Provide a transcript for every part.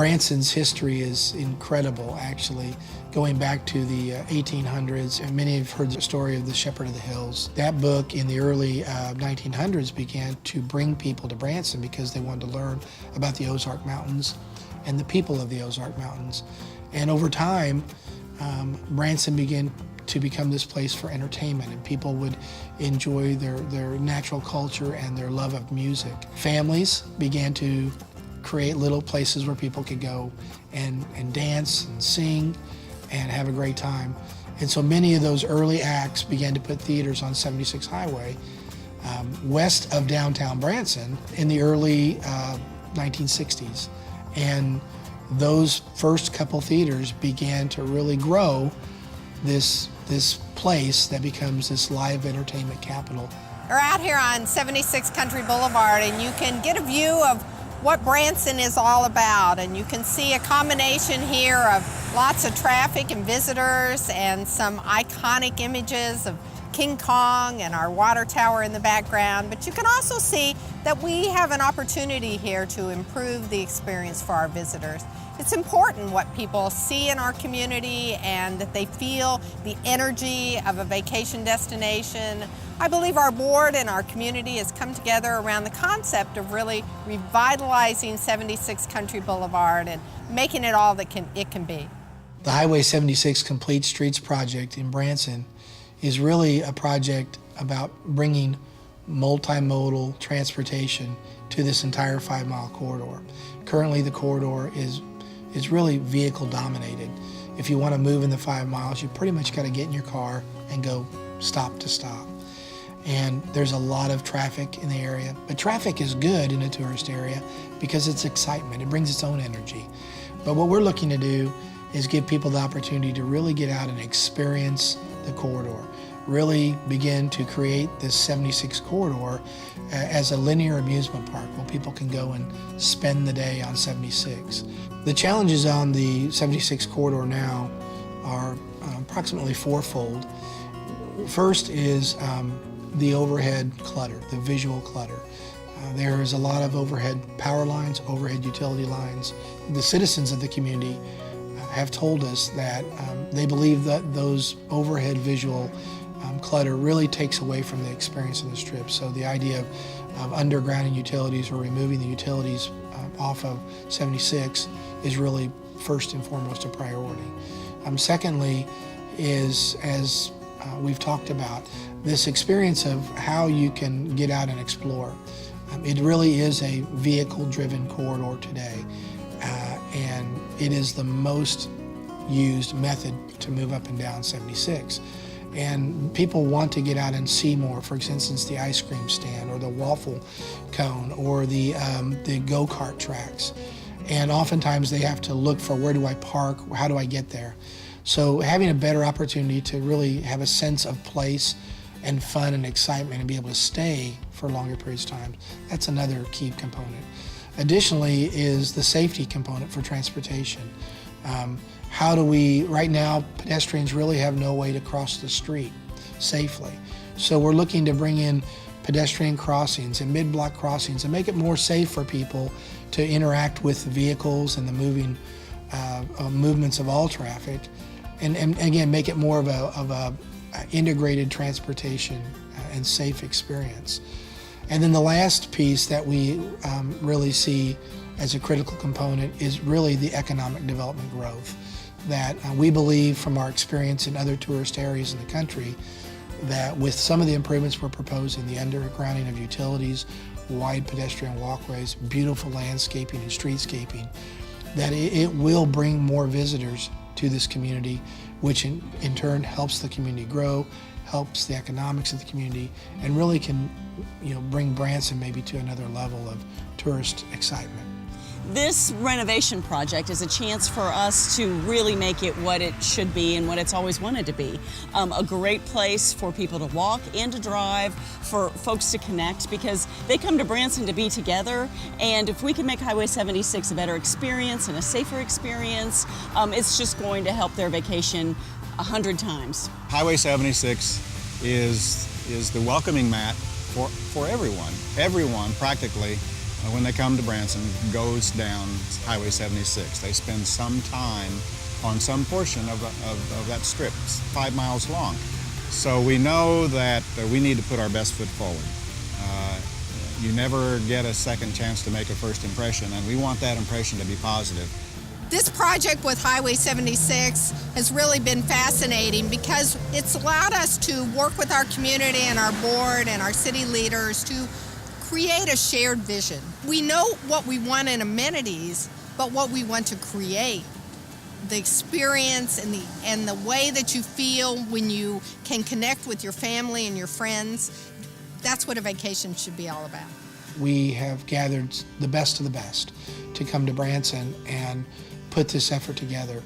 Branson's history is incredible, actually, going back to the 1800s. And many have heard the story of the Shepherd of the Hills. That book in the early 1900s began to bring people to Branson because they wanted to learn about the Ozark Mountains and the people of the Ozark Mountains. And over time, Branson began to become this place for entertainment, and people would enjoy their natural culture and their love of music. Families began to create little places where people could go and dance and sing and have a great time. And so many of those early acts began to put theaters on 76 Highway west of downtown Branson in the early 1960s. And those first couple theaters began to really grow this place that becomes this live entertainment capital. We're out here on 76 Country Boulevard, and you can get a view of what Branson is all about, and you can see a combination here of lots of traffic and visitors and some iconic images of King Kong and our water tower in the background. But you can also see that we have an opportunity here to improve the experience for our visitors. It's important what people see in our community and that they feel the energy of a vacation destination. I believe our board and our community has come together around the concept of really revitalizing 76 Country Boulevard and making it all that it can be. The Highway 76 Complete Streets project in Branson is really a project about bringing multimodal transportation to this entire 5-mile corridor. Currently, the corridor is really vehicle dominated. If you want to move in the 5 miles, you pretty much got to get in your car and go stop to stop. And there's a lot of traffic in the area, but traffic is good in a tourist area because it's excitement. It brings its own energy. But what we're looking to do is give people the opportunity to really get out and experience the corridor, really begin to create this 76 corridor as a linear amusement park where people can go and spend the day on 76. The challenges on the 76 corridor now are approximately fourfold. First is the overhead clutter, the visual clutter. There is a lot of overhead power lines, overhead utility lines. The citizens of the community have told us that they believe that those overhead visual clutter really takes away from the experience of the strip. So the idea of undergrounding utilities or removing the utilities off of 76 is really first and foremost a priority. Secondly is, as we've talked about, this experience of how you can get out and explore. It really is a vehicle-driven corridor today, and it is the most used method to move up and down 76. And people want to get out and see more. For instance, the ice cream stand or the waffle cone or the go-kart tracks. And oftentimes they have to look for, where do I park? How do I get there? So having a better opportunity to really have a sense of place and fun and excitement and be able to stay for longer periods of time, that's another key component. Additionally is the safety component for transportation. How do we, right now, pedestrians really have no way to cross the street safely. So we're looking to bring in pedestrian crossings and mid-block crossings and make it more safe for people to interact with the vehicles and the moving movements of all traffic. And again, make it more of a integrated transportation and safe experience. And then the last piece that we really see as a critical component is really the economic development growth that we believe from our experience in other tourist areas in the country that with some of the improvements we're proposing, the undergrounding of utilities, wide pedestrian walkways, beautiful landscaping and streetscaping, that it will bring more visitors to this community, which in turn helps the community grow, helps the economics of the community, and really can bring Branson maybe to another level of tourist excitement. This renovation project is a chance for us to really make it what it should be and what it's always wanted to be. A great place for people to walk and to drive, for folks to connect, because they come to Branson to be together, and if we can make Highway 76 a better experience and a safer experience, it's just going to help their vacation 100 times. Highway 76 is the welcoming mat for everyone. Everyone practically when they come to Branson goes down Highway 76. They spend some time on some portion of that strip. It's 5 miles long. So we know that we need to put our best foot forward. You never get a second chance to make a first impression, and we want that impression to be positive. This project with Highway 76 has really been fascinating because it's allowed us to work with our community and our board and our city leaders to create a shared vision. We know what we want in amenities, but what we want to create, the experience and the way that you feel when you can connect with your family and your friends, that's what a vacation should be all about. We have gathered the best of the best to come to Branson and put this effort together.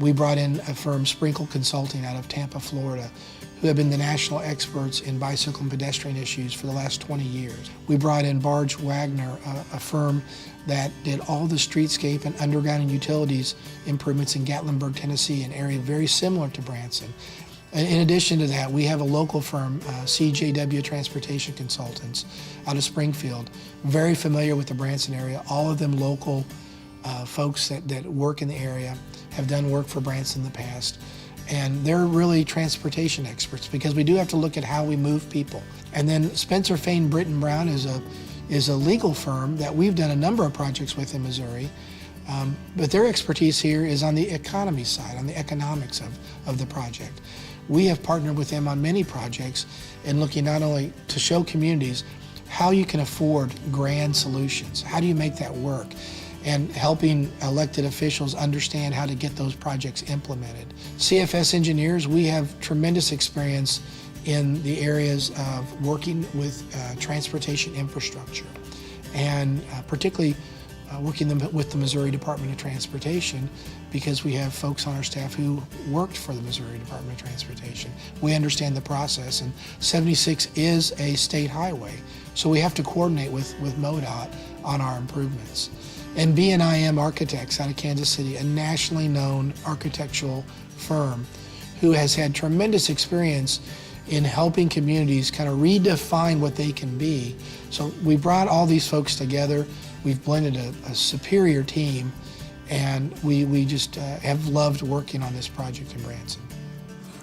We brought in a firm, Sprinkle Consulting, out of Tampa, Florida, who have been the national experts in bicycle and pedestrian issues for the last 20 years. We brought in Barge Wagner, a firm that did all the streetscape and underground and utilities improvements in Gatlinburg, Tennessee, an area very similar to Branson. In addition to that, we have a local firm, CJW Transportation Consultants, out of Springfield, very familiar with the Branson area. All of them local folks that work in the area, have done work for Branson in the past. And they're really transportation experts because we do have to look at how we move people. And then Spencer, Fane, Britt, and Browne is a legal firm that we've done a number of projects with in Missouri. But their expertise here is on the economy side, on the economics of the project. We have partnered with them on many projects in looking not only to show communities how you can afford grand solutions, how do you make that work, and helping elected officials understand how to get those projects implemented. CFS engineers, we have tremendous experience in the areas of working with transportation infrastructure, and particularly working with the Missouri Department of Transportation, because we have folks on our staff who worked for the Missouri Department of Transportation. We understand the process, and 76 is a state highway, so we have to coordinate with MoDOT on our improvements. And B&IM Architects out of Kansas City, a nationally known architectural firm who has had tremendous experience in helping communities kind of redefine what they can be. So we brought all these folks together. We've blended a superior team, and we just have loved working on this project in Branson.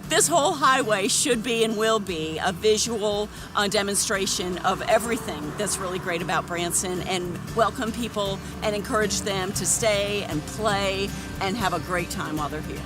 This whole highway should be and will be a visual demonstration of everything that's really great about Branson, and welcome people and encourage them to stay and play and have a great time while they're here.